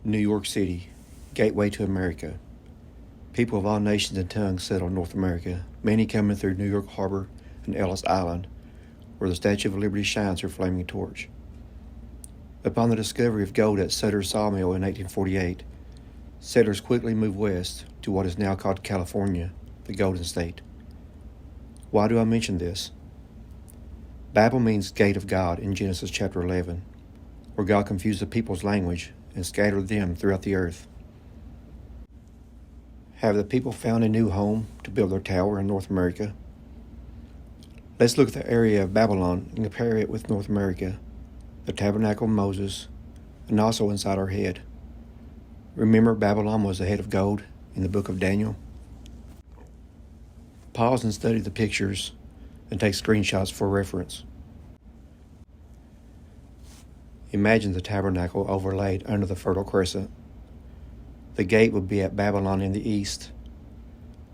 New York City, gateway to America. People of all nations and tongues settled North America, many coming through New York Harbor and Ellis Island, where the Statue of Liberty shines her flaming torch. Upon the discovery of gold at Sutter's Sawmill in 1848, settlers quickly moved west to what is now called California, the Golden State. Why do I mention this? Babel means gate of God in Genesis chapter 11, where God confused the people's language and scattered them throughout the earth. Have the people found a new home to build their tower in North America? Let's look at the area of Babylon and compare it with North America, the Tabernacle of Moses, and also inside our head. Remember, Babylon was the head of gold in the book of Daniel? Pause and study the pictures and take screenshots for reference. Imagine the tabernacle overlaid under the Fertile Crescent. The gate would be at Babylon in the east,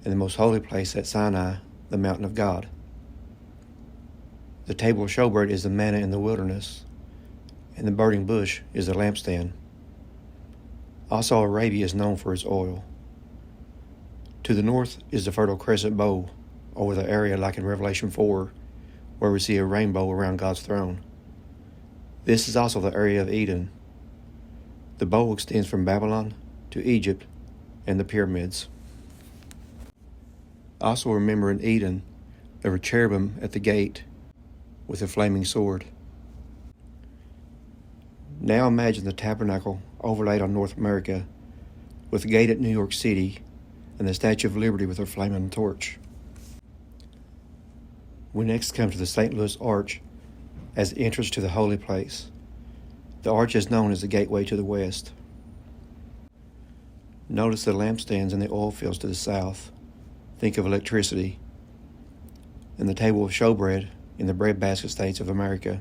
and the most holy place at Sinai, the mountain of God. The table of showbread is the manna in the wilderness, and the burning bush is the lampstand. Also, Arabia is known for its oil. To the north is the Fertile Crescent bowl, over the area like in Revelation 4, where we see a rainbow around God's throne. This is also the area of Eden. The bowl extends from Babylon to Egypt and the pyramids. Also remember in Eden, there were cherubim at the gate with a flaming sword. Now imagine the tabernacle overlaid on North America with the gate at New York City and the Statue of Liberty with her flaming torch. We next come to the St. Louis Arch as the entrance to the holy place. The arch is known as the gateway to the west. Notice the lampstands and the oil fields to the south. Think of electricity. And the table of showbread in the breadbasket states of America.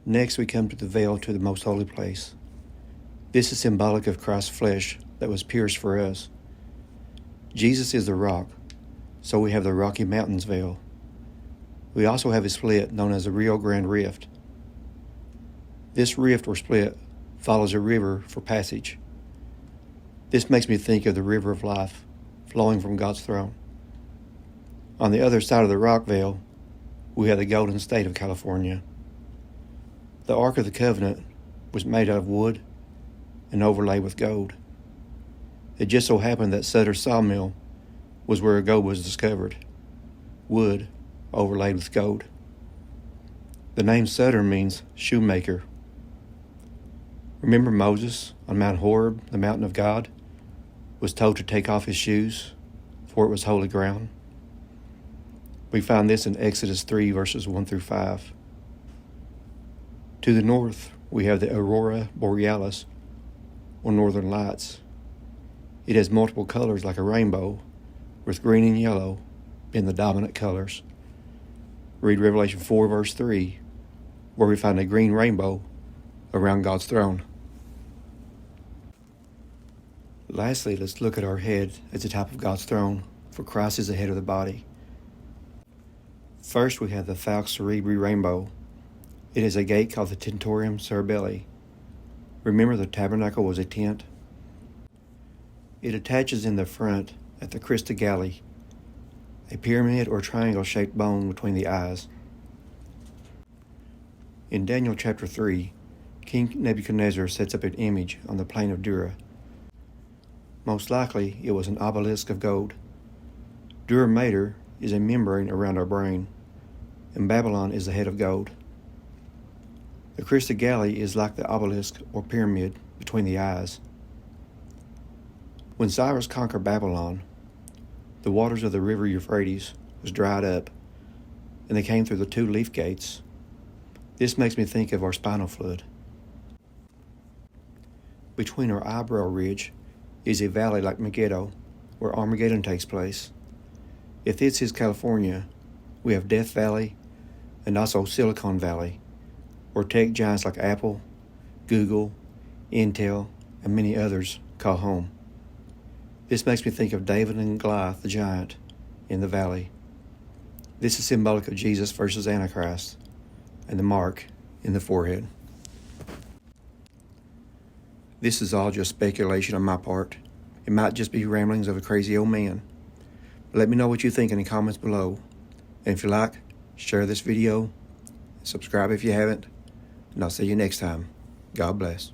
Next we come to the veil to the most holy place. This is symbolic of Christ's flesh that was pierced for us. Jesus is the rock, so we have the Rocky Mountains veil. We also have a split known as the Rio Grande Rift. This rift or split follows a river for passage. This makes me think of the river of life flowing from God's throne. On the other side of the rock veil, we have the Golden State of California. The Ark of the Covenant was made out of wood and overlaid with gold. It just so happened that Sutter's Sawmill was where gold was discovered. Wood overlaid with gold. The name Sutter means shoemaker. Remember Moses on Mount Horeb, the mountain of God, was told to take off his shoes, for it was holy ground? We find this in Exodus 3, verses 1 through 5. To the north, we have the Aurora Borealis, or Northern Lights. It has multiple colors like a rainbow, with green and yellow being the dominant colors. Read Revelation 4, verse 3, where we find a green rainbow around God's throne. Lastly, let's look at our head at the top of God's throne, for Christ is the head of the body. First, we have the Falx Cerebri rainbow. It is a gate called the Tentorium Cerebelli. Remember, the tabernacle was a tent? It attaches in the front at the Christa Galli, a pyramid or triangle-shaped bone between the eyes. In Daniel chapter 3, King Nebuchadnezzar sets up an image on the plain of Dura. Most likely, it was an obelisk of gold. Dura Mater is a membrane around our brain, and Babylon is the head of gold. The Christa Galli is like the obelisk or pyramid between the eyes. When Cyrus conquered Babylon, the waters of the river Euphrates was dried up, and they came through the two leaf gates. This makes me think of our spinal fluid. Between our eyebrow ridge is a valley like Megiddo, where Armageddon takes place. If this is California, we have Death Valley and also Silicon Valley, where tech giants like Apple, Google, Intel, and many others call home. This makes me think of David and Goliath, the giant, in the valley. This is symbolic of Jesus versus Antichrist, and the mark in the forehead. This is all just speculation on my part. It might just be ramblings of a crazy old man. Let me know what you think in the comments below. And if you like, share this video, subscribe if you haven't, and I'll see you next time. God bless.